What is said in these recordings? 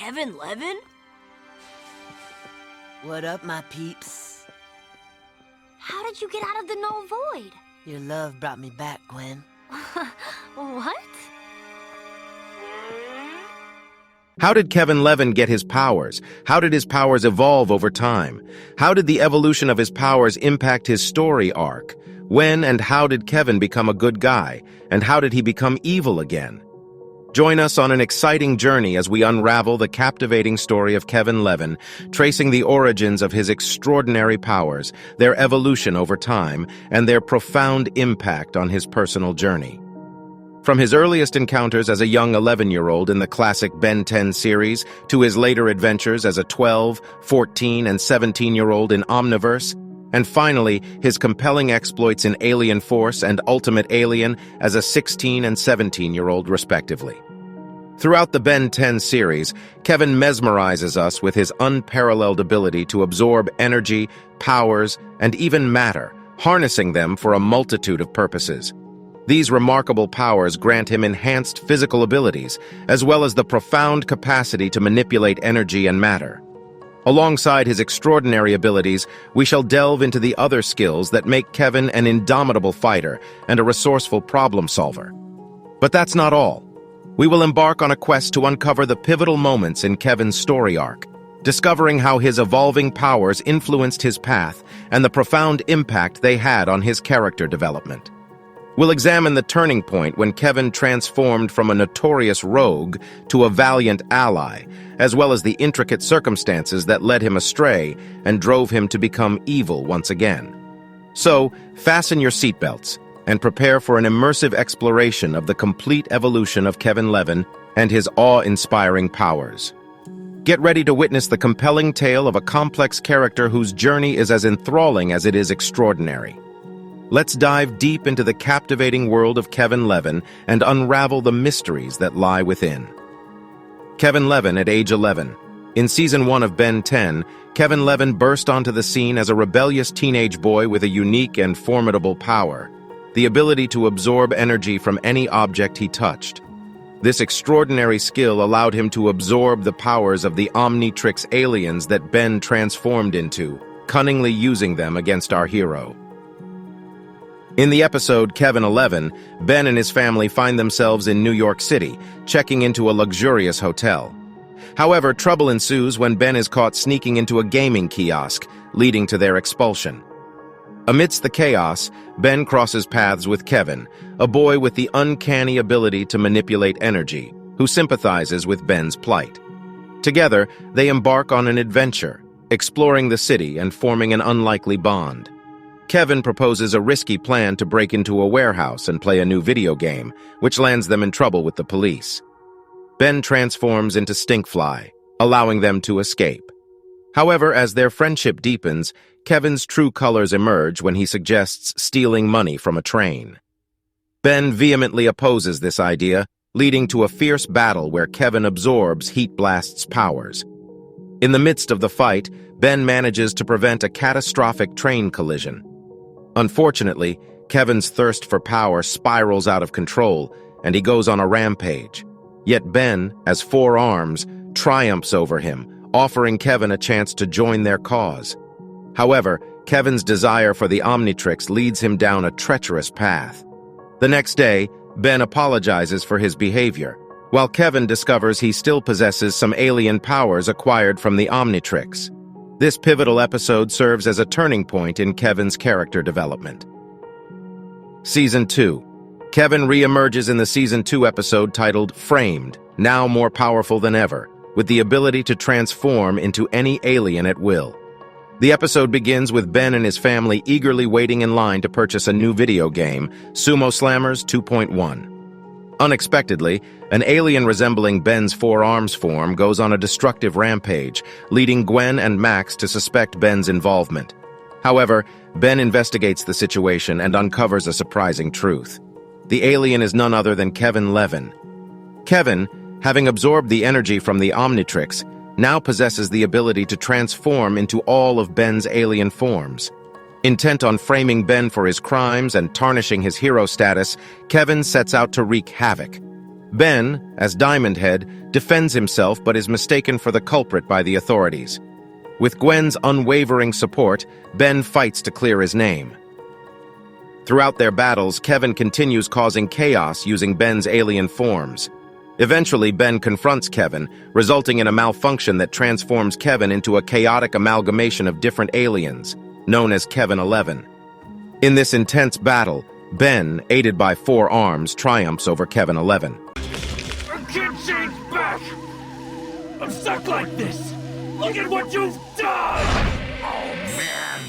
Kevin Levin? What up, my peeps? How did you get out of the null void? Your love brought me back, Gwen. What? How did Kevin Levin get his powers? How did his powers evolve over time? How did the evolution of his powers impact his story arc? When and how did Kevin become a good guy? And how did he become evil again? Join us on an exciting journey as we unravel the captivating story of Kevin Levin, tracing the origins of his extraordinary powers, their evolution over time, and their profound impact on his personal journey. From his earliest encounters as a young 11-year-old in the classic Ben 10 series to his later adventures as a 12, 14, and 17-year-old in Omniverse, and finally, his compelling exploits in Alien Force and Ultimate Alien as a 16 and 17-year-old respectively. Throughout the Ben 10 series, Kevin mesmerizes us with his unparalleled ability to absorb energy, powers, and even matter, harnessing them for a multitude of purposes. These remarkable powers grant him enhanced physical abilities, as well as the profound capacity to manipulate energy and matter. Alongside his extraordinary abilities, we shall delve into the other skills that make Kevin an indomitable fighter and a resourceful problem solver. But that's not all. We will embark on a quest to uncover the pivotal moments in Kevin's story arc, discovering how his evolving powers influenced his path and the profound impact they had on his character development. We'll examine the turning point when Kevin transformed from a notorious rogue to a valiant ally, as well as the intricate circumstances that led him astray and drove him to become evil once again. So, fasten your seatbelts and prepare for an immersive exploration of the complete evolution of Kevin Levin and his awe-inspiring powers. Get ready to witness the compelling tale of a complex character whose journey is as enthralling as it is extraordinary. Let's dive deep into the captivating world of Kevin Levin and unravel the mysteries that lie within. Kevin Levin at age 11. In Season 1 of Ben 10, Kevin Levin burst onto the scene as a rebellious teenage boy with a unique and formidable power, the ability to absorb energy from any object he touched. This extraordinary skill allowed him to absorb the powers of the Omnitrix aliens that Ben transformed into, cunningly using them against our hero. In the episode Kevin 11, Ben and his family find themselves in New York City, checking into a luxurious hotel. However, trouble ensues when Ben is caught sneaking into a gaming kiosk, leading to their expulsion. Amidst the chaos, Ben crosses paths with Kevin, a boy with the uncanny ability to manipulate energy, who sympathizes with Ben's plight. Together, they embark on an adventure, exploring the city and forming an unlikely bond. Kevin proposes a risky plan to break into a warehouse and play a new video game, which lands them in trouble with the police. Ben transforms into Stinkfly, allowing them to escape. However, as their friendship deepens, Kevin's true colors emerge when he suggests stealing money from a train. Ben vehemently opposes this idea, leading to a fierce battle where Kevin absorbs Heat Blast's powers. In the midst of the fight, Ben manages to prevent a catastrophic train collision. Unfortunately, Kevin's thirst for power spirals out of control, and he goes on a rampage. Yet Ben, as 4 arms, triumphs over him, offering Kevin a chance to join their cause. However, Kevin's desire for the Omnitrix leads him down a treacherous path. The next day, Ben apologizes for his behavior, while Kevin discovers he still possesses some alien powers acquired from the Omnitrix. This pivotal episode serves as a turning point in Kevin's character development. Season 2. Kevin re-emerges in the Season 2 episode titled Framed, now more powerful than ever, with the ability to transform into any alien at will. The episode begins with Ben and his family eagerly waiting in line to purchase a new video game, Sumo Slammers 2.1. Unexpectedly, an alien resembling Ben's 4 arms form goes on a destructive rampage, leading Gwen and Max to suspect Ben's involvement. However, Ben investigates the situation and uncovers a surprising truth. The alien is none other than Kevin Levin. Kevin, having absorbed the energy from the Omnitrix, now possesses the ability to transform into all of Ben's alien forms. Intent on framing Ben for his crimes and tarnishing his hero status, Kevin sets out to wreak havoc. Ben, as Diamond Head, defends himself but is mistaken for the culprit by the authorities. With Gwen's unwavering support, Ben fights to clear his name. Throughout their battles, Kevin continues causing chaos using Ben's alien forms. Eventually, Ben confronts Kevin, resulting in a malfunction that transforms Kevin into a chaotic amalgamation of different aliens, known as Kevin 11. In this intense battle, Ben, aided by 4 arms, triumphs over Kevin 11. I can't change back! I'm stuck like this! Look at what you've done! Oh, man!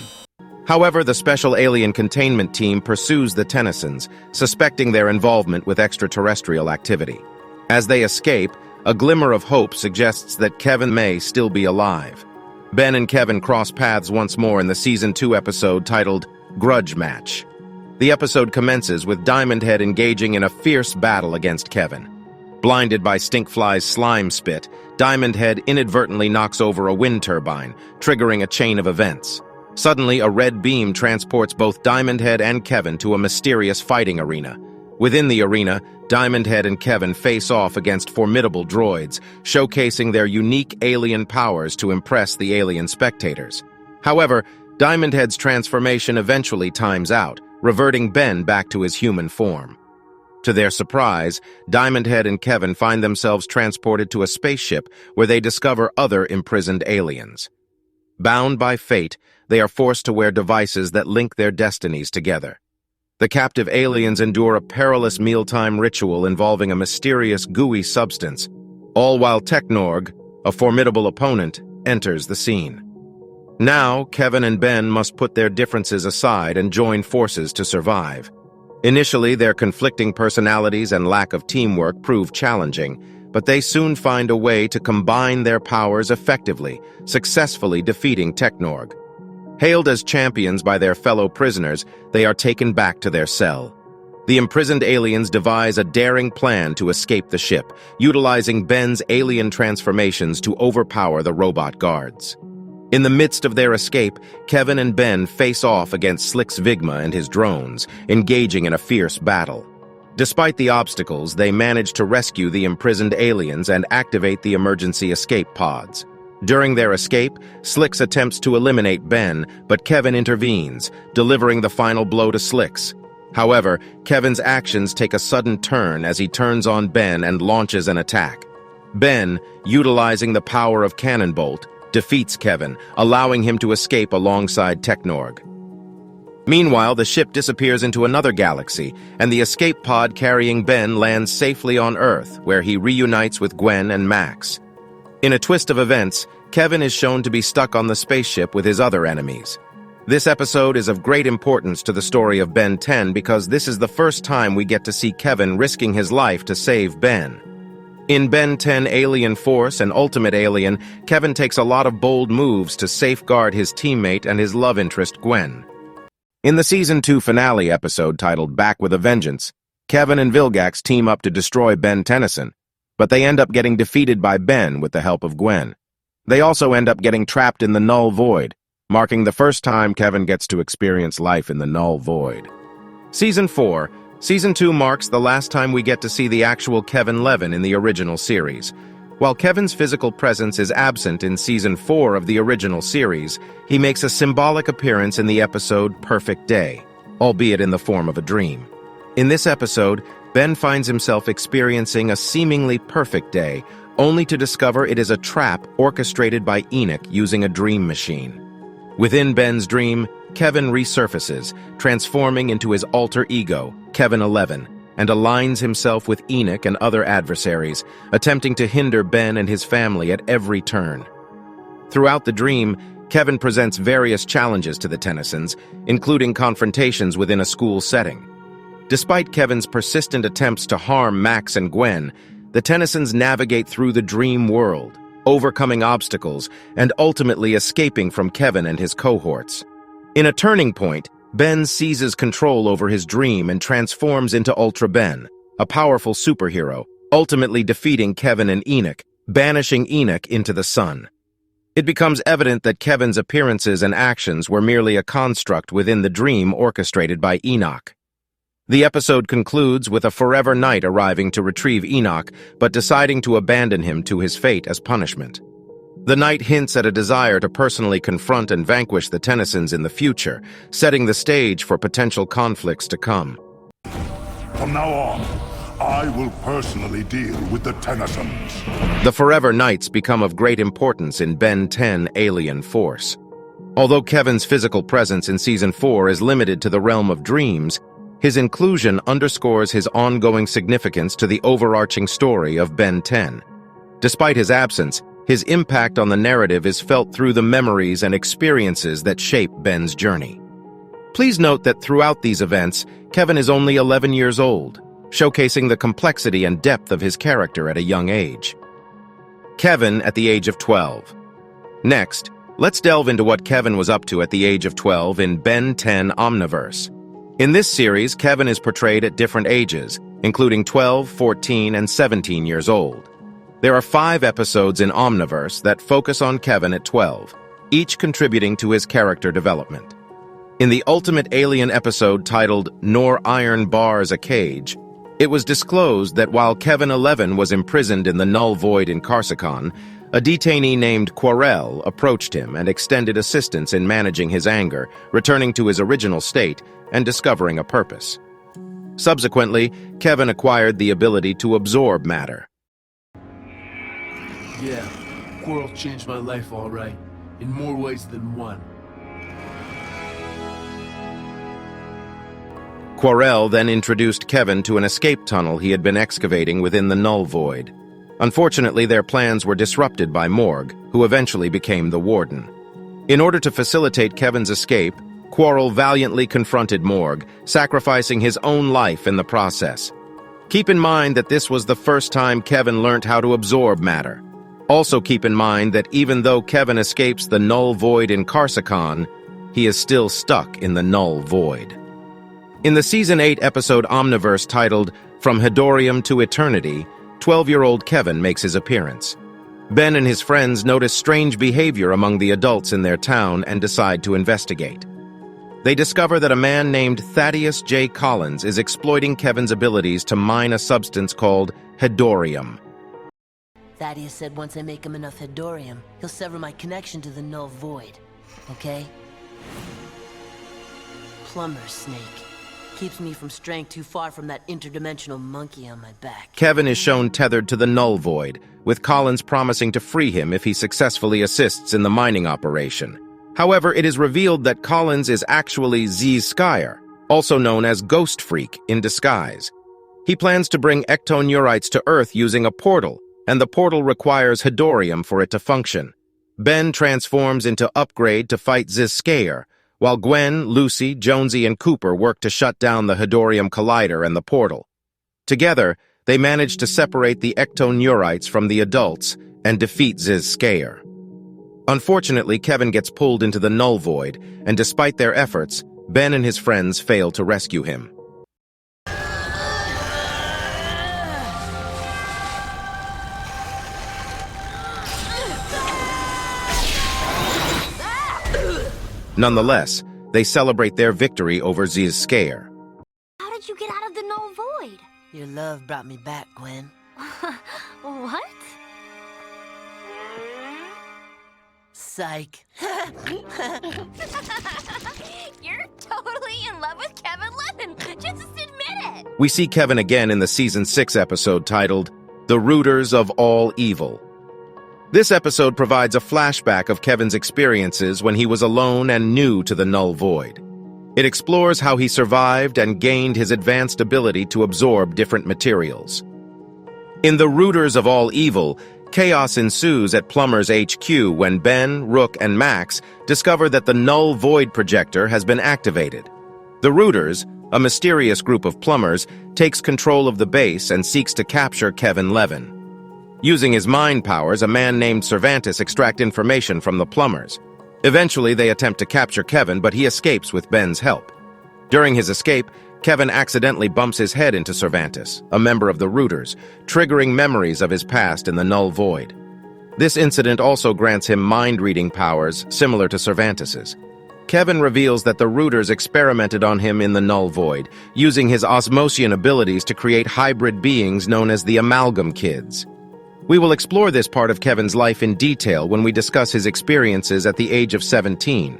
However, the Special Alien Containment Team pursues the Tennysons, suspecting their involvement with extraterrestrial activity. As they escape, a glimmer of hope suggests that Kevin may still be alive. Ben and Kevin cross paths once more in the Season 2 episode titled Grudge Match. The episode commences with Diamond Head engaging in a fierce battle against Kevin. Blinded by Stinkfly's slime spit, Diamond Head inadvertently knocks over a wind turbine, triggering a chain of events. Suddenly, a red beam transports both Diamond Head and Kevin to a mysterious fighting arena. Within the arena, Diamond Head and Kevin face off against formidable droids, showcasing their unique alien powers to impress the alien spectators. However, Diamond Head's transformation eventually times out, reverting Ben back to his human form. To their surprise, Diamond Head and Kevin find themselves transported to a spaceship where they discover other imprisoned aliens. Bound by fate, they are forced to wear devices that link their destinies together. The captive aliens endure a perilous mealtime ritual involving a mysterious gooey substance, all while Technorg, a formidable opponent, enters the scene. Now, Kevin and Ben must put their differences aside and join forces to survive. Initially, their conflicting personalities and lack of teamwork prove challenging, but they soon find a way to combine their powers effectively, successfully defeating Technorg. Hailed as champions by their fellow prisoners, they are taken back to their cell. The imprisoned aliens devise a daring plan to escape the ship, utilizing Ben's alien transformations to overpower the robot guards. In the midst of their escape, Kevin and Ben face off against Slick's Vigma and his drones, engaging in a fierce battle. Despite the obstacles, they manage to rescue the imprisoned aliens and activate the emergency escape pods. During their escape, Slicks attempts to eliminate Ben, but Kevin intervenes, delivering the final blow to Slicks. However, Kevin's actions take a sudden turn as he turns on Ben and launches an attack. Ben, utilizing the power of Cannonbolt, defeats Kevin, allowing him to escape alongside Technorg. Meanwhile, the ship disappears into another galaxy, and the escape pod carrying Ben lands safely on Earth, where he reunites with Gwen and Max. In a twist of events, Kevin is shown to be stuck on the spaceship with his other enemies. This episode is of great importance to the story of Ben 10 because this is the first time we get to see Kevin risking his life to save Ben. In Ben 10 Alien Force and Ultimate Alien, Kevin takes a lot of bold moves to safeguard his teammate and his love interest Gwen. In the Season 2 finale episode titled Back with a Vengeance, Kevin and Vilgax team up to destroy Ben Tennyson, but they end up getting defeated by Ben with the help of Gwen. They also end up getting trapped in the null void, marking the first time Kevin gets to experience life in the null void. Season 4. Season 2 marks the last time we get to see the actual Kevin Levin in the original series. While Kevin's physical presence is absent in Season 4 of the original series, he makes a symbolic appearance in the episode Perfect Day, albeit in the form of a dream. In this episode, Ben finds himself experiencing a seemingly perfect day, only to discover it is a trap orchestrated by Enoch using a dream machine. Within Ben's dream, Kevin resurfaces, transforming into his alter ego, Kevin 11, and aligns himself with Enoch and other adversaries, attempting to hinder Ben and his family at every turn. Throughout the dream, Kevin presents various challenges to the Tennysons, including confrontations within a school setting. Despite Kevin's persistent attempts to harm Max and Gwen, the Tennysons navigate through the dream world, overcoming obstacles and ultimately escaping from Kevin and his cohorts. In a turning point, Ben seizes control over his dream and transforms into Ultra Ben, a powerful superhero, ultimately defeating Kevin and Enoch, banishing Enoch into the sun. It becomes evident that Kevin's appearances and actions were merely a construct within the dream orchestrated by Enoch. The episode concludes with a forever knight arriving to retrieve Enoch, but deciding to abandon him to his fate as punishment. The knight hints at a desire to personally confront and vanquish the Tennysons in the future, setting the stage for potential conflicts to come. From now on, I will personally deal with the Tennysons. The Forever Knights become of great importance in Ben 10 Alien Force. Although Kevin's physical presence in Season 4 is limited to the realm of dreams, his inclusion underscores his ongoing significance to the overarching story of Ben 10. Despite his absence, his impact on the narrative is felt through the memories and experiences that shape Ben's journey. Please note that throughout these events, Kevin is only 11 years old, showcasing the complexity and depth of his character at a young age. Kevin at the age of 12. Next, let's delve into what Kevin was up to at the age of 12 in Ben 10 Omniverse. In this series, Kevin is portrayed at different ages, including 12, 14, and 17 years old. There are 5 episodes in Omniverse that focus on Kevin at 12, each contributing to his character development. In the ultimate alien episode titled Nor Iron Bars a Cage, it was disclosed that while Kevin 11 was imprisoned in the null void incarcecon, a detainee named Kwarel approached him and extended assistance in managing his anger, returning to his original state and discovering a purpose. Subsequently, Kevin acquired the ability to absorb matter. Yeah, Kwarel changed my life all right, in more ways than one. Kwarel then introduced Kevin to an escape tunnel he had been excavating within the null void. Unfortunately, their plans were disrupted by Morg, who eventually became the Warden. In order to facilitate Kevin's escape, Kwarel valiantly confronted Morg, sacrificing his own life in the process. Keep in mind that this was the first time Kevin learned how to absorb matter. Also keep in mind that even though Kevin escapes the null void incarcecon, he is still stuck in the null void. In the Season 8 episode Omniverse titled From Hedorium to Eternity, 12-year-old Kevin makes his appearance. Ben and his friends notice strange behavior among the adults in their town and decide to investigate. They discover that a man named Thaddeus J. Collins is exploiting Kevin's abilities to mine a substance called Hedorium. Thaddeus said once I make him enough Hedorium, he'll sever my connection to the null void. Okay? Plumber's snake. Keeps me from straying too far from that interdimensional monkey on my back. Kevin is shown tethered to the null void, with Collins promising to free him if he successfully assists in the mining operation. However, it is revealed that Collins is actually Ziz Skyer, also known as Ghost Freak in disguise. He plans to bring ectoneurites to Earth using a portal, and the portal requires Hedorium for it to function. Ben transforms into Upgrade to fight Ziz Skyer, while Gwen, Lucy, Jonesy, and Cooper work to shut down the Hedorium Collider and the portal. Together, they manage to separate the ectoneurites from the adults and defeat Ziz Skyer. Unfortunately, Kevin gets pulled into the null void, and despite their efforts, Ben and his friends fail to rescue him. Nonetheless, they celebrate their victory over Ziz Skyer. How did you get out of the null void? Your love brought me back, Gwen. What? Psych. You're totally in love with Kevin Levin. Just admit it. We see Kevin again in the Season 6 episode titled The Rooters of All Evil. This episode provides a flashback of Kevin's experiences when he was alone and new to the null void. It explores how he survived and gained his advanced ability to absorb different materials. In The Rooters of All Evil, chaos ensues at Plumber's HQ when Ben, Rook, and Max discover that the null void projector has been activated. The Rooters, a mysterious group of plumbers, takes control of the base and seeks to capture Kevin Levin. Using his mind powers, a man named Cervantes extracts information from the plumbers. Eventually, they attempt to capture Kevin, but he escapes with Ben's help. During his escape, Kevin accidentally bumps his head into Cervantes, a member of the Rooters, triggering memories of his past in the null void. This incident also grants him mind-reading powers similar to Cervantes's. Kevin reveals that the Rooters experimented on him in the Null Void, using his Osmosian abilities to create hybrid beings known as the Amalgam Kids. We will explore this part of Kevin's life in detail when we discuss his experiences at the age of 17.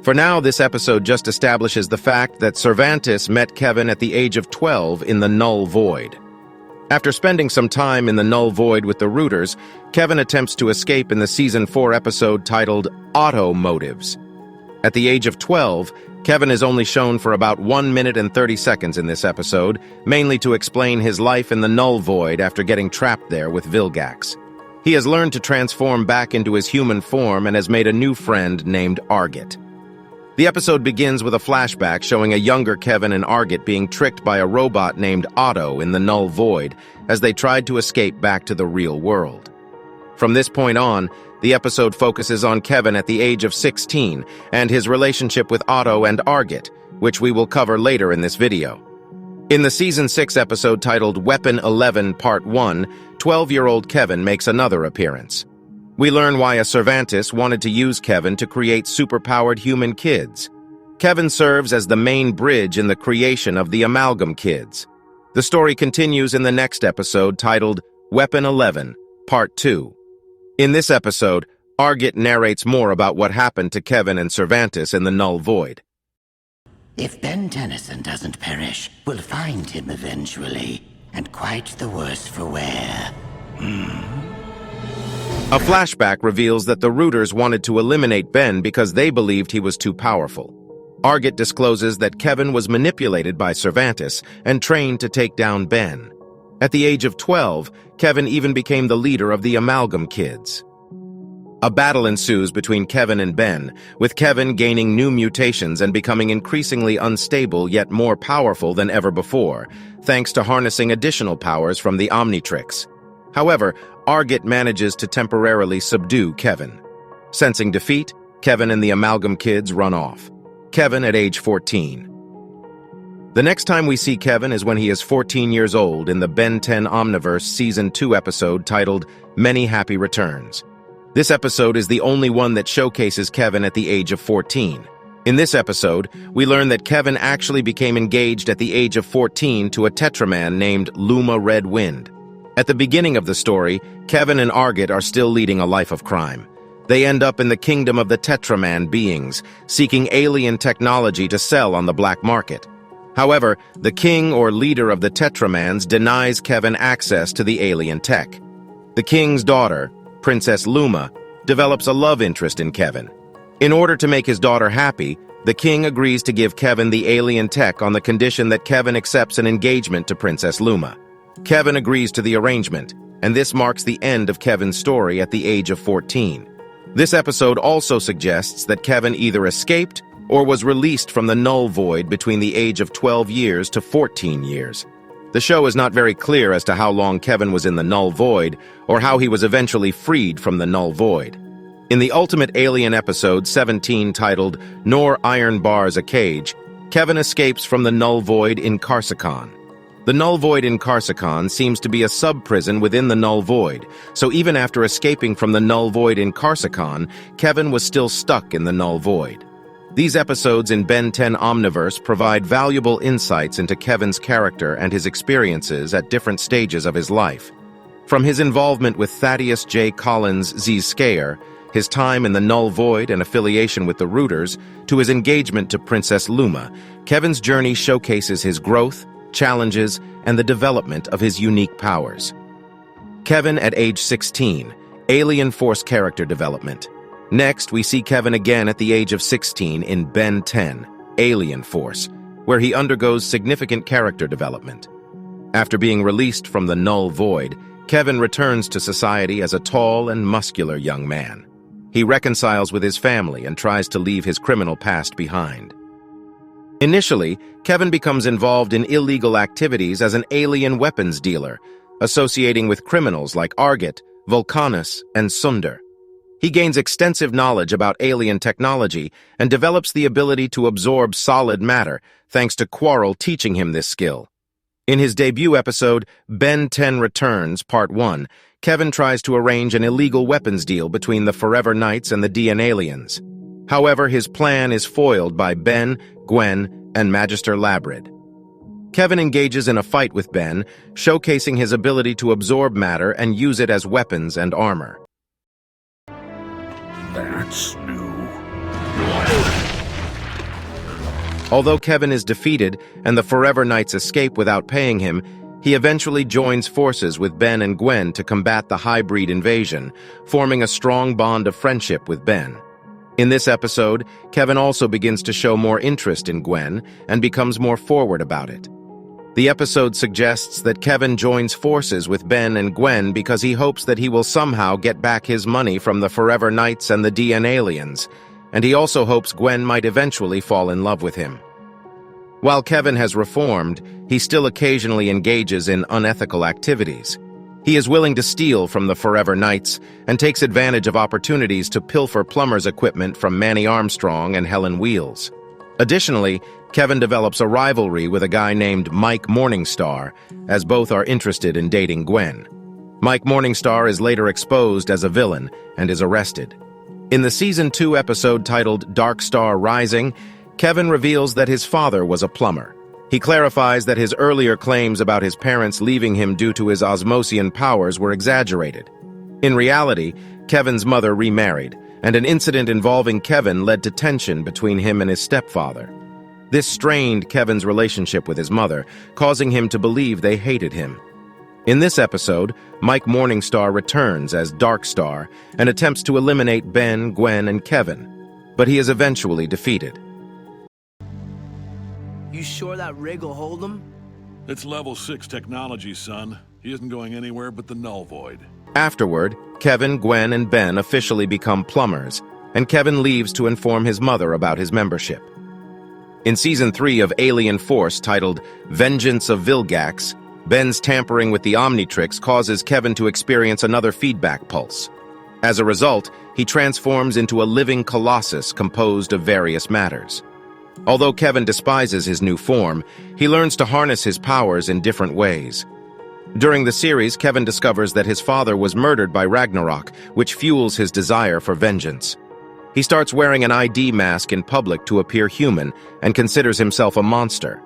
For now, this episode just establishes the fact that Cervantes met Kevin at the age of 12 in the Null Void. After spending some time in the Null Void with the Rooters, Kevin attempts to escape in the Season 4 episode titled Auto Motives. At the age of 12, Kevin is only shown for about 1 minute and 30 seconds in this episode, mainly to explain his life in the Null Void after getting trapped there with Vilgax. He has learned to transform back into his human form and has made a new friend named Argit. The episode begins with a flashback showing a younger Kevin and Argit being tricked by a robot named Otto in the Null Void as they tried to escape back to the real world. From this point on, the episode focuses on Kevin at the age of 16 and his relationship with Otto and Argit, which we will cover later in this video. In the Season 6 episode titled Weapon 11 Part 1, 12-year-old Kevin makes another appearance. We learn why a Cervantes wanted to use Kevin to create superpowered human kids. Kevin serves as the main bridge in the creation of the Amalgam Kids. The story continues in the next episode titled Weapon 11, Part 2. In this episode, Argit narrates more about what happened to Kevin and Cervantes in the Null Void. If Ben Tennyson doesn't perish, we'll find him eventually, and quite the worse for wear. A flashback reveals that the Rooters wanted to eliminate Ben because they believed he was too powerful. Argit discloses that Kevin was manipulated by Cervantes and trained to take down Ben. At the age of 12, Kevin even became the leader of the Amalgam Kids. A battle ensues between Kevin and Ben, with Kevin gaining new mutations and becoming increasingly unstable yet more powerful than ever before, thanks to harnessing additional powers from the Omnitrix. However, Argit manages to temporarily subdue Kevin. Sensing defeat, Kevin and the Amalgam Kids run off. Kevin at age 14. The next time we see Kevin is when he is 14 years old in the Ben 10 Omniverse Season 2 episode titled Many Happy Returns. This episode is the only one that showcases Kevin at the age of 14. In this episode, we learn that Kevin actually became engaged at the age of 14 to a Tetraman named Luma Red Wind. At the beginning of the story, Kevin and Argit are still leading a life of crime. They end up in the kingdom of the Tetraman beings, seeking alien technology to sell on the black market. However, the king or leader of the Tetramans denies Kevin access to the alien tech. The king's daughter, Princess Luma, develops a love interest in Kevin. In order to make his daughter happy, the king agrees to give Kevin the alien tech on the condition that Kevin accepts an engagement to Princess Luma. Kevin agrees to the arrangement, and this marks the end of Kevin's story at the age of 14. This episode also suggests that Kevin either escaped or was released from the Null Void between the age of 12 years to 14 years. The show is not very clear as to how long Kevin was in the Null Void or how he was eventually freed from the Null Void. In the Ultimate Alien episode 17 titled Nor Iron Bars a Cage, Kevin escapes from the Null Void incarcecon. The Null Void incarcecon seems to be a sub-prison within the Null Void, so even after escaping from the Null Void incarcecon, Kevin was still stuck in the Null Void. These episodes in Ben 10 Omniverse provide valuable insights into Kevin's character and his experiences at different stages of his life. From his involvement with Thaddeus J. Collins' Z-Scare, his time in the Null Void and affiliation with the Rooters, to his engagement to Princess Luma, Kevin's journey showcases his growth, challenges, and the development of his unique powers. Kevin at age 16, Alien Force character development. Next, we see Kevin again at the age of 16 in Ben 10, Alien Force, where he undergoes significant character development. After being released from the Null Void, Kevin returns to society as a tall and muscular young man. He reconciles with his family and tries to leave his criminal past behind. Initially, Kevin becomes involved in illegal activities as an alien weapons dealer, associating with criminals like Argit, Vulcanus, and Sunder. He gains extensive knowledge about alien technology and develops the ability to absorb solid matter, thanks to Kwarel teaching him this skill. In his debut episode, Ben 10 Returns, Part 1, Kevin tries to arrange an illegal weapons deal between the Forever Knights and the DN aliens. However, his plan is foiled by Ben, Gwen, and Magister Labrid. Kevin engages in a fight with Ben, showcasing his ability to absorb matter and use it as weapons and armor. That's new. Although Kevin is defeated and the Forever Knights escape without paying him, he eventually joins forces with Ben and Gwen to combat the Hybrid invasion, forming a strong bond of friendship with Ben. In this episode, Kevin also begins to show more interest in Gwen and becomes more forward about it. The episode suggests that Kevin joins forces with Ben and Gwen because he hopes that he will somehow get back his money from the Forever Knights and the DN aliens, and he also hopes Gwen might eventually fall in love with him. While Kevin has reformed, he still occasionally engages in unethical activities. He is willing to steal from the Forever Knights and takes advantage of opportunities to pilfer plumber's equipment from Manny Armstrong and Helen Wheels. Additionally, Kevin develops a rivalry with a guy named Mike Morningstar, as both are interested in dating Gwen. Mike Morningstar is later exposed as a villain and is arrested. In the Season 2 episode titled Dark Star Rising, Kevin reveals that his father was a plumber. He clarifies that his earlier claims about his parents leaving him due to his Osmosian powers were exaggerated. In reality, Kevin's mother remarried, and an incident involving Kevin led to tension between him and his stepfather. This strained Kevin's relationship with his mother, causing him to believe they hated him. In this episode, Mike Morningstar returns as Dark Star and attempts to eliminate Ben, Gwen, and Kevin, but he is eventually defeated. You sure that rig will hold him? It's level 6 technology, son. He isn't going anywhere but the null void. Afterward, Kevin, Gwen, and Ben officially become plumbers, and Kevin leaves to inform his mother about his membership. In Season 3 of Alien Force, titled Vengeance of Vilgax, Ben's tampering with the Omnitrix causes Kevin to experience another feedback pulse. As a result, he transforms into a living colossus composed of various matters. Although Kevin despises his new form, he learns to harness his powers in different ways. During the series, Kevin discovers that his father was murdered by Ragnarok, which fuels his desire for vengeance. He starts wearing an ID mask in public to appear human and considers himself a monster.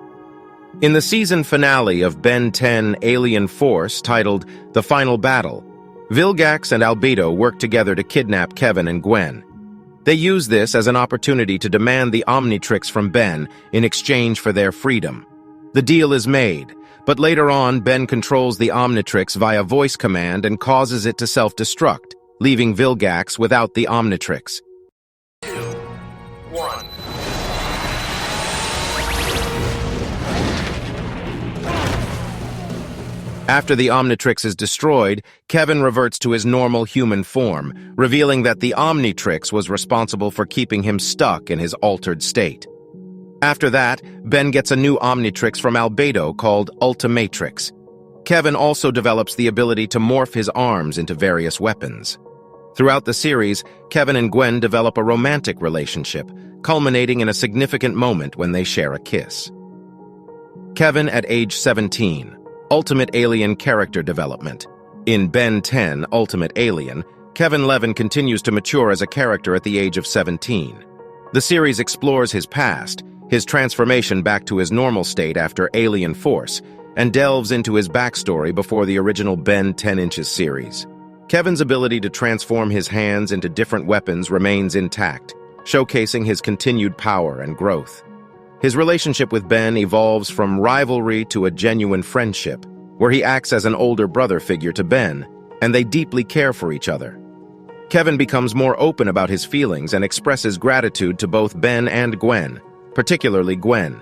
In the season finale of Ben 10 Alien Force, titled The Final Battle, Vilgax and Albedo work together to kidnap Kevin and Gwen. They use this as an opportunity to demand the Omnitrix from Ben in exchange for their freedom. The deal is made, but later on Ben controls the Omnitrix via voice command and causes it to self-destruct, leaving Vilgax without the Omnitrix. 2, 1. After the Omnitrix is destroyed, Kevin reverts to his normal human form, revealing that the Omnitrix was responsible for keeping him stuck in his altered state. After that, Ben gets a new Omnitrix from Albedo called Ultimatrix. Kevin also develops the ability to morph his arms into various weapons. Throughout the series, Kevin and Gwen develop a romantic relationship, culminating in a significant moment when they share a kiss. Kevin at age 17. Ultimate Alien character development. In Ben 10 Ultimate Alien, Kevin Levin continues to mature as a character at the age of 17. The series explores his past, his transformation back to his normal state after Alien Force, and delves into his backstory before the original Ben 10 Inches series. Kevin's ability to transform his hands into different weapons remains intact, showcasing his continued power and growth. His relationship with Ben evolves from rivalry to a genuine friendship, where he acts as an older brother figure to Ben, and they deeply care for each other. Kevin becomes more open about his feelings and expresses gratitude to both Ben and Gwen, particularly Gwen.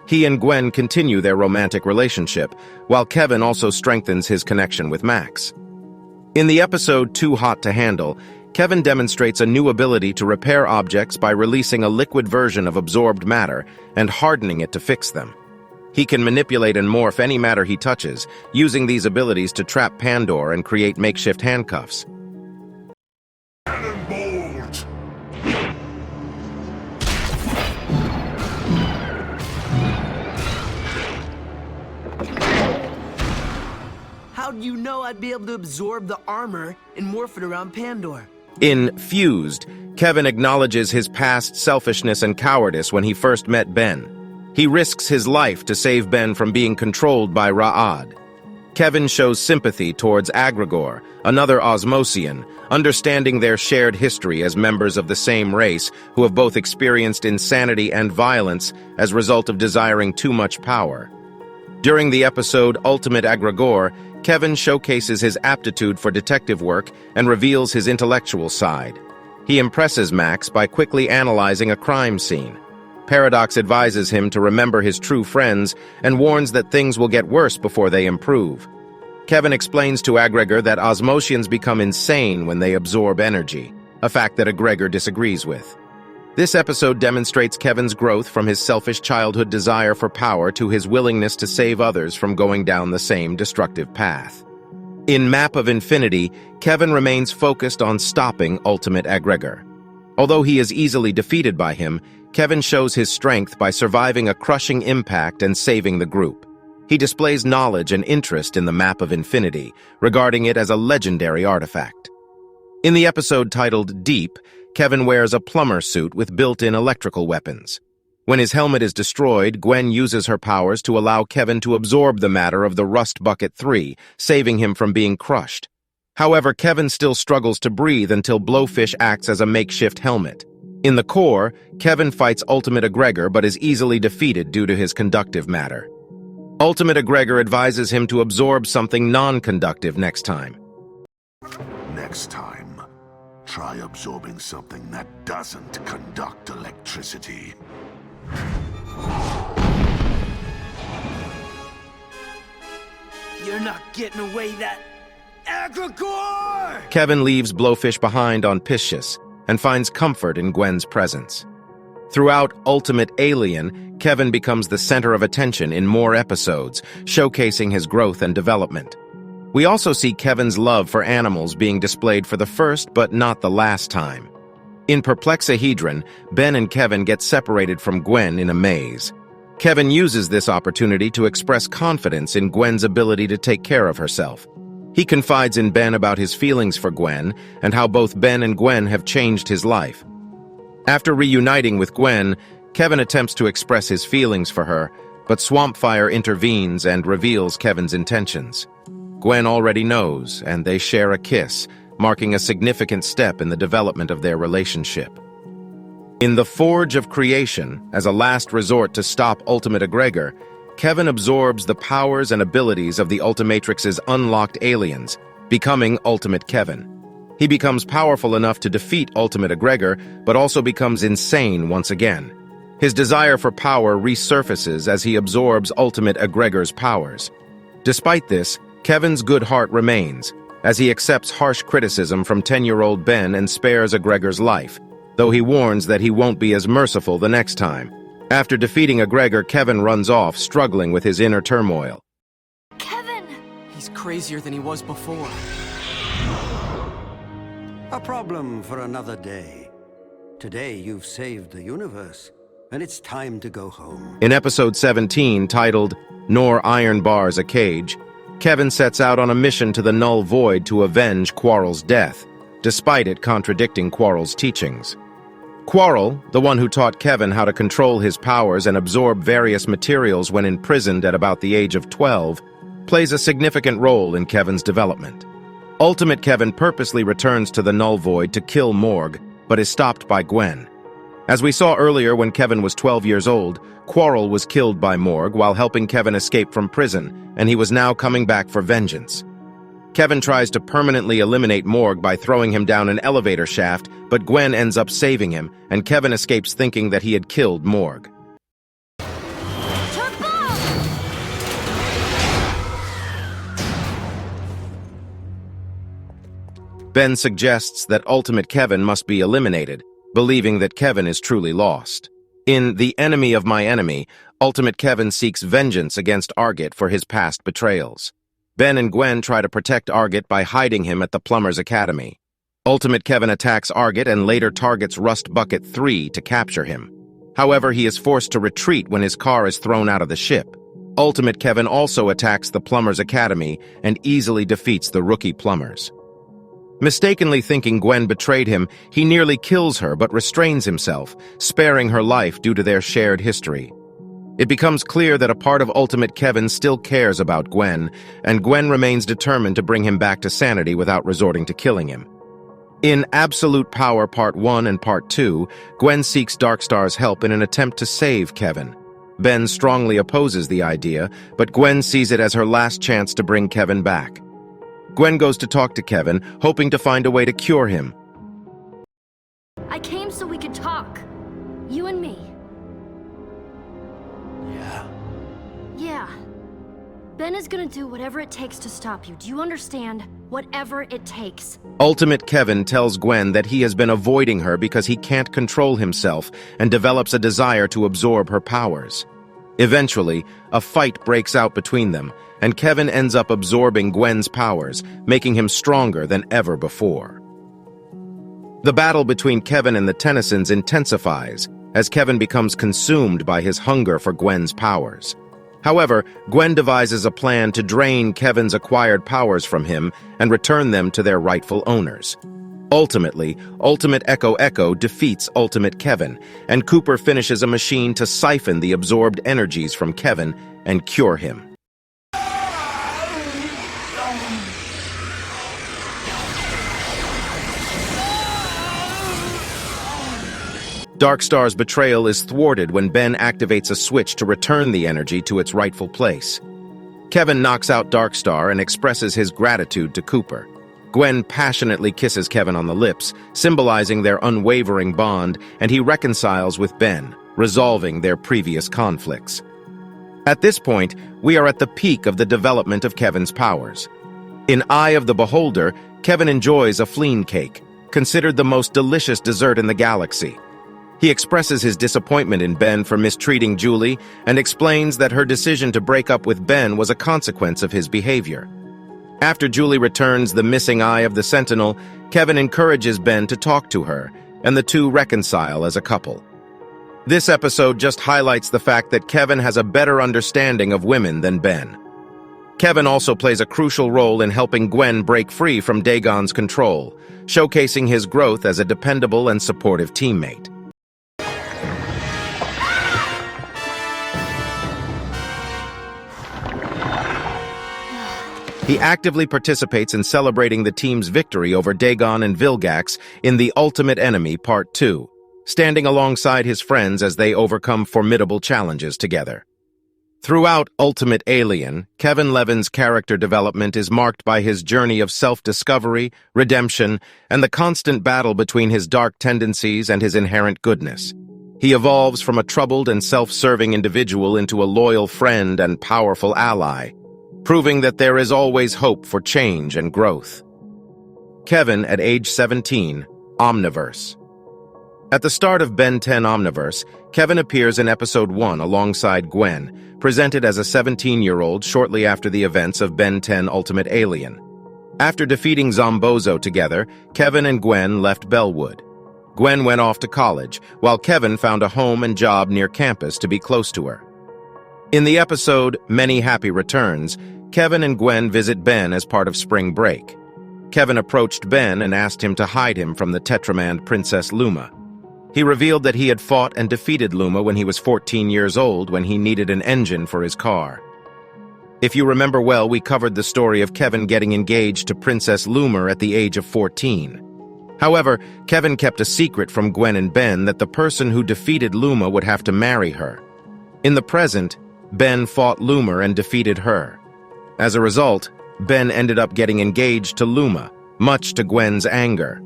He and Gwen continue their romantic relationship, while Kevin also strengthens his connection with Max. In the episode Too Hot to Handle, Kevin demonstrates a new ability to repair objects by releasing a liquid version of absorbed matter and hardening it to fix them. He can manipulate and morph any matter he touches, using these abilities to trap Pandor and create makeshift handcuffs. Cannonbolt! How'd you know I'd be able to absorb the armor and morph it around Pandor? In Fused, Kevin acknowledges his past selfishness and cowardice when he first met Ben. He risks his life to save Ben from being controlled by Ra'ad. Kevin shows sympathy towards Agregor, another Osmosian, understanding their shared history as members of the same race who have both experienced insanity and violence as a result of desiring too much power. During the episode Ultimate Agregor, Kevin showcases his aptitude for detective work and reveals his intellectual side. He impresses Max by quickly analyzing a crime scene. Paradox advises him to remember his true friends and warns that things will get worse before they improve. Kevin explains to Agregor that Osmosians become insane when they absorb energy, a fact that Agregor disagrees with. This episode demonstrates Kevin's growth from his selfish childhood desire for power to his willingness to save others from going down the same destructive path. In Map of Infinity, Kevin remains focused on stopping Ultimate Agregor. Although he is easily defeated by him, Kevin shows his strength by surviving a crushing impact and saving the group. He displays knowledge and interest in the Map of Infinity, regarding it as a legendary artifact. In the episode titled Deep, Kevin wears a plumber suit with built-in electrical weapons. When his helmet is destroyed, Gwen uses her powers to allow Kevin to absorb the matter of the Rust Bucket 3, saving him from being crushed. However, Kevin still struggles to breathe until Blowfish acts as a makeshift helmet. In the core, Kevin fights Ultimate Agregor but is easily defeated due to his conductive matter. Ultimate Agregor advises him to absorb something non-conductive next time. Next time, try absorbing something that doesn't conduct electricity. You're not getting away that Agregor! Kevin leaves Blowfish behind on Piscius and finds comfort in Gwen's presence. Throughout Ultimate Alien, Kevin becomes the center of attention in more episodes, showcasing his growth and development. We also see Kevin's love for animals being displayed for the first but not the last time. In Perplexahedron, Ben and Kevin get separated from Gwen in a maze. Kevin uses this opportunity to express confidence in Gwen's ability to take care of herself. He confides in Ben about his feelings for Gwen and how both Ben and Gwen have changed his life. After reuniting with Gwen, Kevin attempts to express his feelings for her, but Swampfire intervenes and reveals Kevin's intentions. Gwen already knows, and they share a kiss, marking a significant step in the development of their relationship. In the Forge of Creation, as a last resort to stop Ultimate Agregor, Kevin absorbs the powers and abilities of the Ultimatrix's unlocked aliens, becoming Ultimate Kevin. He becomes powerful enough to defeat Ultimate Agregor, but also becomes insane once again. His desire for power resurfaces as he absorbs Ultimate Agregor's powers. Despite this, Kevin's good heart remains, as he accepts harsh criticism from 10-year-old Ben and spares Agregor's life, though he warns that he won't be as merciful the next time. After defeating Agregor, Kevin runs off, struggling with his inner turmoil. Kevin! He's crazier than he was before. A problem for another day. Today you've saved the universe, and it's time to go home. In episode 17, titled, Nor Iron Bars a Cage, Kevin sets out on a mission to the Null Void to avenge Kwarel's death, despite it contradicting Kwarel's teachings. Kwarel, the one who taught Kevin how to control his powers and absorb various materials when imprisoned at about the age of 12, plays a significant role in Kevin's development. Ultimate Kevin purposely returns to the Null Void to kill Morg, but is stopped by Gwen. As we saw earlier when Kevin was 12 years old, Kwarel was killed by Morg while helping Kevin escape from prison, and he was now coming back for vengeance. Kevin tries to permanently eliminate Morg by throwing him down an elevator shaft, but Gwen ends up saving him, and Kevin escapes thinking that he had killed Morg. Ben suggests that Ultimate Kevin must be eliminated, believing that Kevin is truly lost. In The Enemy of My Enemy, Ultimate Kevin seeks vengeance against Argit for his past betrayals. Ben and Gwen try to protect Argit by hiding him at the Plumber's Academy. Ultimate Kevin attacks Argit and later targets Rust Bucket 3 to capture him. However, he is forced to retreat when his car is thrown out of the ship. Ultimate Kevin also attacks the Plumber's Academy and easily defeats the rookie plumbers. Mistakenly thinking Gwen betrayed him, he nearly kills her but restrains himself, sparing her life due to their shared history. It becomes clear that a part of Ultimate Kevin still cares about Gwen, and Gwen remains determined to bring him back to sanity without resorting to killing him. In Absolute Power Part 1 and Part 2, Gwen seeks Darkstar's help in an attempt to save Kevin. Ben strongly opposes the idea, but Gwen sees it as her last chance to bring Kevin back. Gwen goes to talk to Kevin, hoping to find a way to cure him. I came so we could talk. You and me. Yeah. Ben is gonna do whatever it takes to stop you. Do you understand? Whatever it takes. Ultimate Kevin tells Gwen that he has been avoiding her because he can't control himself and develops a desire to absorb her powers. Eventually, a fight breaks out between them, and Kevin ends up absorbing Gwen's powers, making him stronger than ever before. The battle between Kevin and the Tennysons intensifies as Kevin becomes consumed by his hunger for Gwen's powers. However, Gwen devises a plan to drain Kevin's acquired powers from him and return them to their rightful owners. Ultimately, Ultimate Echo Echo defeats Ultimate Kevin, and Cooper finishes a machine to siphon the absorbed energies from Kevin and cure him. Darkstar's betrayal is thwarted when Ben activates a switch to return the energy to its rightful place. Kevin knocks out Darkstar and expresses his gratitude to Cooper. Gwen passionately kisses Kevin on the lips, symbolizing their unwavering bond, and he reconciles with Ben, resolving their previous conflicts. At this point, we are at the peak of the development of Kevin's powers. In Eye of the Beholder, Kevin enjoys a fleen cake, considered the most delicious dessert in the galaxy. He expresses his disappointment in Ben for mistreating Julie and explains that her decision to break up with Ben was a consequence of his behavior. After Julie returns the missing eye of the Sentinel, Kevin encourages Ben to talk to her, and the two reconcile as a couple. This episode just highlights the fact that Kevin has a better understanding of women than Ben. Kevin also plays a crucial role in helping Gwen break free from Dagon's control, showcasing his growth as a dependable and supportive teammate. He actively participates in celebrating the team's victory over Dagon and Vilgax in The Ultimate Enemy Part 2, standing alongside his friends as they overcome formidable challenges together. Throughout Ultimate Alien, Kevin Levin's character development is marked by his journey of self-discovery, redemption, and the constant battle between his dark tendencies and his inherent goodness. He evolves from a troubled and self-serving individual into a loyal friend and powerful ally, proving that there is always hope for change and growth. Kevin at age 17, Omniverse. At the start of Ben 10 Omniverse, Kevin appears in Episode 1 alongside Gwen, presented as a 17-year-old shortly after the events of Ben 10 Ultimate Alien. After defeating Zombozo together, Kevin and Gwen left Bellwood. Gwen went off to college, while Kevin found a home and job near campus to be close to her. In the episode Many Happy Returns, Kevin and Gwen visit Ben as part of spring break. Kevin approached Ben and asked him to hide him from the Tetramand Princess Luma. He revealed that he had fought and defeated Luma when he was 14 years old when he needed an engine for his car. If you remember well, we covered the story of Kevin getting engaged to Princess Luma at the age of 14. However, Kevin kept a secret from Gwen and Ben that the person who defeated Luma would have to marry her. In the present, Ben fought Luma and defeated her. As a result, Ben ended up getting engaged to Luma, much to Gwen's anger.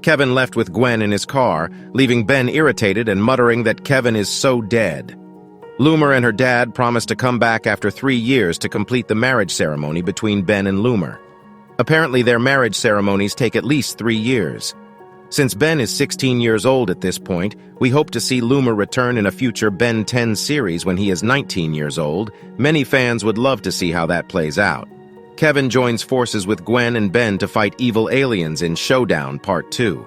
Kevin left with Gwen in his car, leaving Ben irritated and muttering that Kevin is so dead. Luma and her dad promised to come back after 3 years to complete the marriage ceremony between Ben and Luma. Apparently, their marriage ceremonies take at least 3 years. Since Ben is 16 years old at this point, we hope to see Luma return in a future Ben 10 series when he is 19 years old. Many fans would love to see how that plays out. Kevin joins forces with Gwen and Ben to fight evil aliens in Showdown Part 2.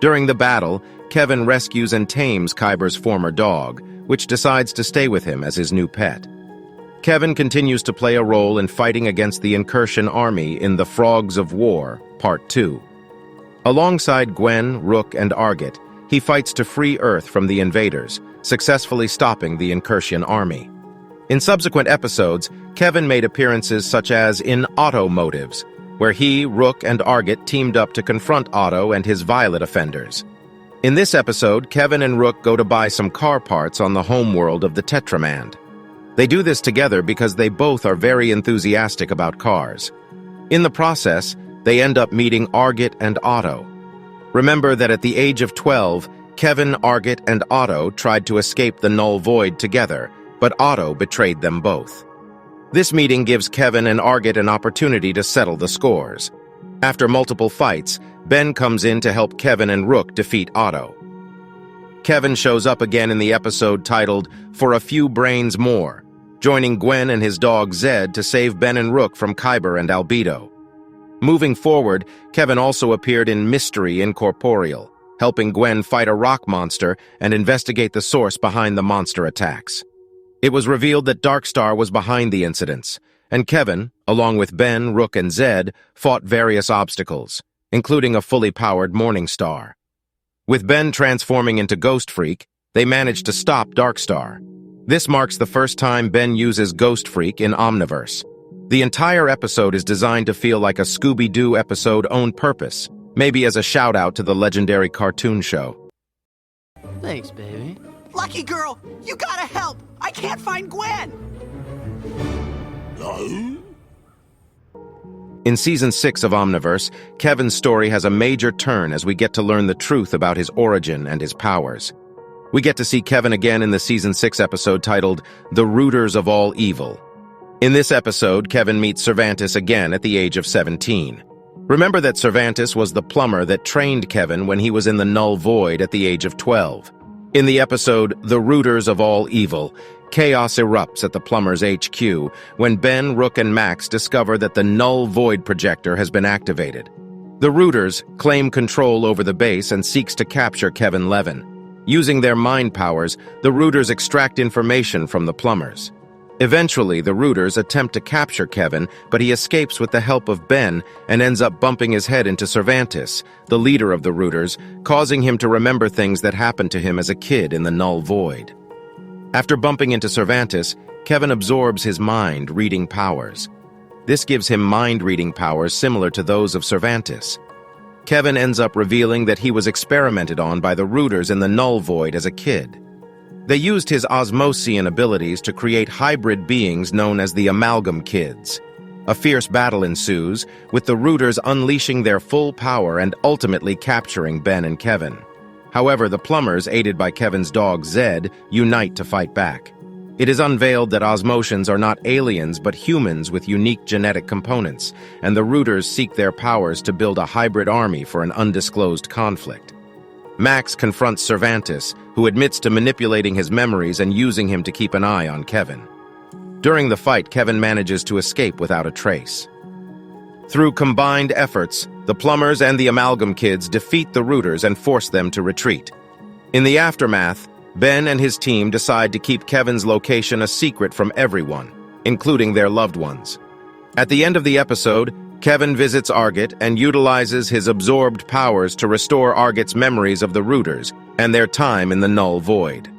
During the battle, Kevin rescues and tames Kyber's former dog, which decides to stay with him as his new pet. Kevin continues to play a role in fighting against the Incursion Army in The Frogs of War Part 2. Alongside Gwen, Rook, and Argit, he fights to free Earth from the invaders, successfully stopping the Incarcecon army. In subsequent episodes, Kevin made appearances such as in Otto Motives, where he, Rook, and Argit teamed up to confront Otto and his Violet offenders. In this episode, Kevin and Rook go to buy some car parts on the homeworld of the Tetramand. They do this together because they both are very enthusiastic about cars. In the process, they end up meeting Argit and Otto. Remember that at the age of 12, Kevin, Argit, and Otto tried to escape the Null Void together, but Otto betrayed them both. This meeting gives Kevin and Argit an opportunity to settle the scores. After multiple fights, Ben comes in to help Kevin and Rook defeat Otto. Kevin shows up again in the episode titled For a Few Brains More, joining Gwen and his dog Zed to save Ben and Rook from Kyber and Albedo. Moving forward, Kevin also appeared in Mystery Incorporeal, helping Gwen fight a rock monster and investigate the source behind the monster attacks. It was revealed that Darkstar was behind the incidents, and Kevin, along with Ben, Rook, and Zed, fought various obstacles, including a fully powered Morningstar. With Ben transforming into Ghost Freak, they managed to stop Darkstar. This marks the first time Ben uses Ghost Freak in Omniverse. The entire episode is designed to feel like a Scooby-Doo episode on purpose, maybe as a shout-out to the legendary cartoon show. Thanks, baby. Lucky girl, you gotta help! I can't find Gwen! In Season 6 of Omniverse, Kevin's story has a major turn as we get to learn the truth about his origin and his powers. We get to see Kevin again in the Season 6 episode titled The Rooters of All Evil. In this episode, Kevin meets Cervantes again at the age of 17. Remember that Cervantes was the plumber that trained Kevin when he was in the Null Void at the age of 12. In the episode The Rooters of All Evil, chaos erupts at the plumber's HQ when Ben, Rook, and Max discover that the Null Void projector has been activated. The Rooters claim control over the base and seeks to capture Kevin Levin. Using their mind powers, the Rooters extract information from the plumbers. Eventually, the Rooters attempt to capture Kevin, but he escapes with the help of Ben and ends up bumping his head into Cervantes, the leader of the Rooters, causing him to remember things that happened to him as a kid in the Null Void. After bumping into Cervantes, Kevin absorbs his mind-reading powers. This gives him mind-reading powers similar to those of Cervantes. Kevin ends up revealing that he was experimented on by the Rooters in the Null Void as a kid. They used his Osmosian abilities to create hybrid beings known as the Amalgam Kids. A fierce battle ensues, with the Rooters unleashing their full power and ultimately capturing Ben and Kevin. However, the plumbers, aided by Kevin's dog Zed, unite to fight back. It is unveiled that Osmosians are not aliens but humans with unique genetic components, and the Rooters seek their powers to build a hybrid army for an undisclosed conflict. Max confronts Cervantes, who admits to manipulating his memories and using him to keep an eye on Kevin. During the fight, Kevin manages to escape without a trace. Through combined efforts, the plumbers and the Amalgam Kids defeat the Rooters and force them to retreat. In the aftermath, Ben and his team decide to keep Kevin's location a secret from everyone, including their loved ones. At the end of the episode, Kevin visits Argit and utilizes his absorbed powers to restore Argit's memories of the Rooters and their time in the Null Void.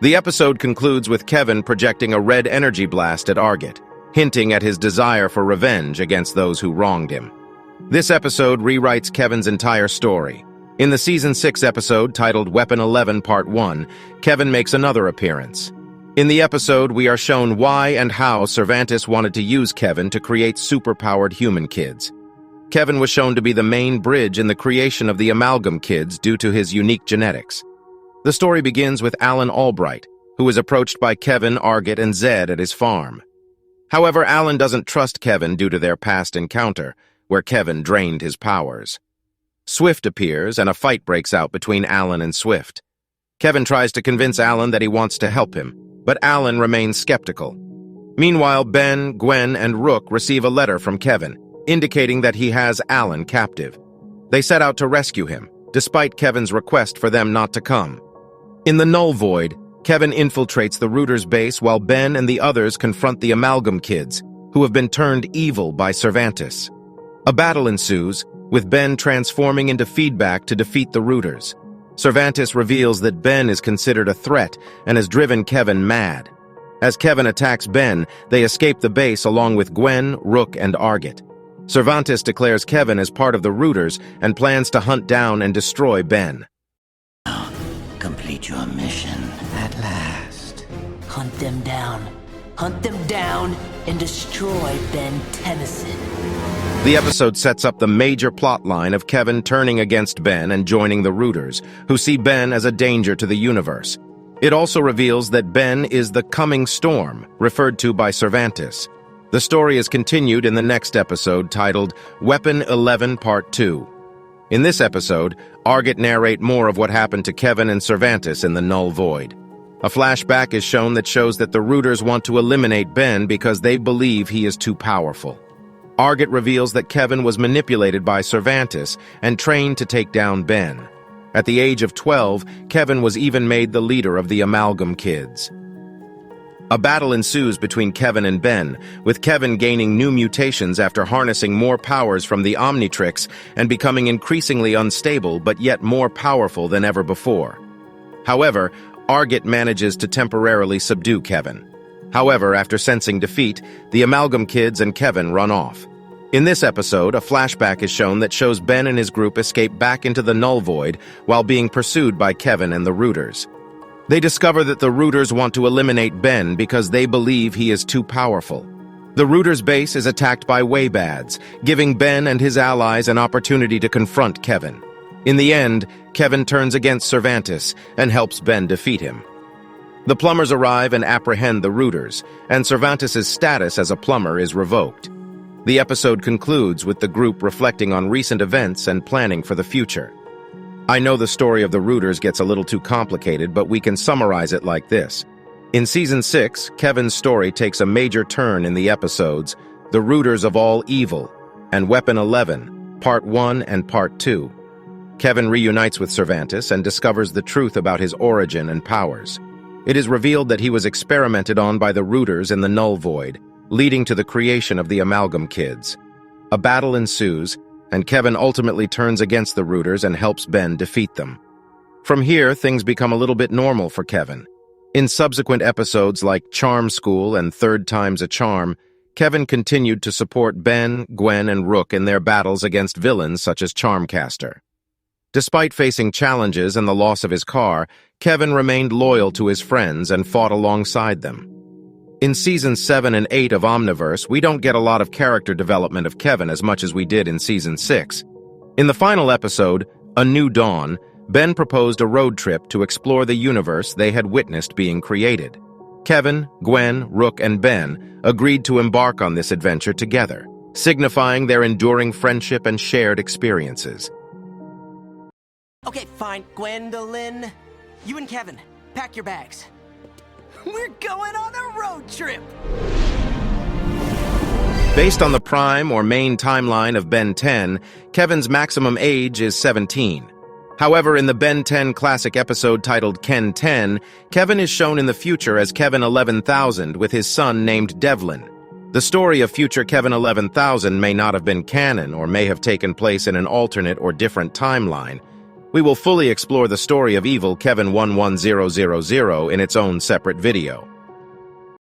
The episode concludes with Kevin projecting a red energy blast at Argit, hinting at his desire for revenge against those who wronged him. This episode rewrites Kevin's entire story. In the Season 6 episode titled Weapon 11 Part 1, Kevin makes another appearance. In the episode, we are shown why and how Cervantes wanted to use Kevin to create superpowered human kids. Kevin was shown to be the main bridge in the creation of the Amalgam Kids due to his unique genetics. The story begins with Alan Albright, who is approached by Kevin, Argit, and Zed at his farm. However, Alan doesn't trust Kevin due to their past encounter, where Kevin drained his powers. Swift appears, and a fight breaks out between Alan and Swift. Kevin tries to convince Alan that he wants to help him, but Alan remains skeptical. Meanwhile, Ben, Gwen, and Rook receive a letter from Kevin, indicating that he has Alan captive. They set out to rescue him, despite Kevin's request for them not to come. In the Null Void, Kevin infiltrates the Rooters' base while Ben and the others confront the Amalgam Kids, who have been turned evil by Cervantes. A battle ensues, with Ben transforming into feedback to defeat the Rooters. Cervantes reveals that Ben is considered a threat and has driven Kevin mad. As Kevin attacks Ben, they escape the base along with Gwen, Rook, and Argit. Cervantes declares Kevin as part of the Rooters and plans to hunt down and destroy Ben. Complete your mission at last. Hunt them down. Hunt them down and destroy Ben Tennyson. The episode sets up the major plotline of Kevin turning against Ben and joining the Rooters, who see Ben as a danger to the universe. It also reveals that Ben is the coming storm, referred to by Cervantes. The story is continued in the next episode titled Weapon 11 Part 2. In this episode, Argit narrate more of what happened to Kevin and Cervantes in the Null Void. A flashback is shown that shows that the Rooters want to eliminate Ben because they believe he is too powerful. Argit reveals that Kevin was manipulated by Cervantes and trained to take down Ben. At the age of 12, Kevin was even made the leader of the Amalgam Kids. A battle ensues between Kevin and Ben, with Kevin gaining new mutations after harnessing more powers from the Omnitrix and becoming increasingly unstable but yet more powerful than ever before. However, Argit manages to temporarily subdue Kevin. However, after sensing defeat, the Amalgam Kids and Kevin run off. In this episode, a flashback is shown that shows Ben and his group escape back into the Null Void while being pursued by Kevin and the Rooters. They discover that the Rooters want to eliminate Ben because they believe he is too powerful. The Rooters' base is attacked by Waybads, giving Ben and his allies an opportunity to confront Kevin. In the end, Kevin turns against Cervantes and helps Ben defeat him. The plumbers arrive and apprehend the Rooters, and Cervantes' status as a plumber is revoked. The episode concludes with the group reflecting on recent events and planning for the future. I know the story of the Rooters gets a little too complicated, but we can summarize it like this. In Season 6, Kevin's story takes a major turn in the episodes The Rooters of All Evil and Weapon 11, Part 1 and Part 2. Kevin reunites with Cervantes and discovers the truth about his origin and powers. It is revealed that he was experimented on by the Rooters in the Null Void, leading to the creation of the Amalgam Kids. A battle ensues, and Kevin ultimately turns against the Rooters and helps Ben defeat them. From here, things become a little bit normal for Kevin. In subsequent episodes like Charm School and Third Time's a Charm, Kevin continued to support Ben, Gwen, and Rook in their battles against villains such as Charmcaster. Despite facing challenges and the loss of his car, Kevin remained loyal to his friends and fought alongside them. In Seasons 7 and 8 of Omniverse, we don't get a lot of character development of Kevin as much as we did in Season 6. In the final episode, A New Dawn, Ben proposed a road trip to explore the universe they had witnessed being created. Kevin, Gwen, Rook, and Ben agreed to embark on this adventure together, signifying their enduring friendship and shared experiences. Okay, fine, Gwendolyn. You and Kevin, pack your bags. We're going on a road trip! Based on the prime or main timeline of Ben 10, Kevin's maximum age is 17. However, in the Ben 10 classic episode titled Ken 10, Kevin is shown in the future as Kevin 11,000 with his son named Devlin. The story of future Kevin 11,000 may not have been canon or may have taken place in an alternate or different timeline. We will fully explore the story of evil Kevin 11000 in its own separate video.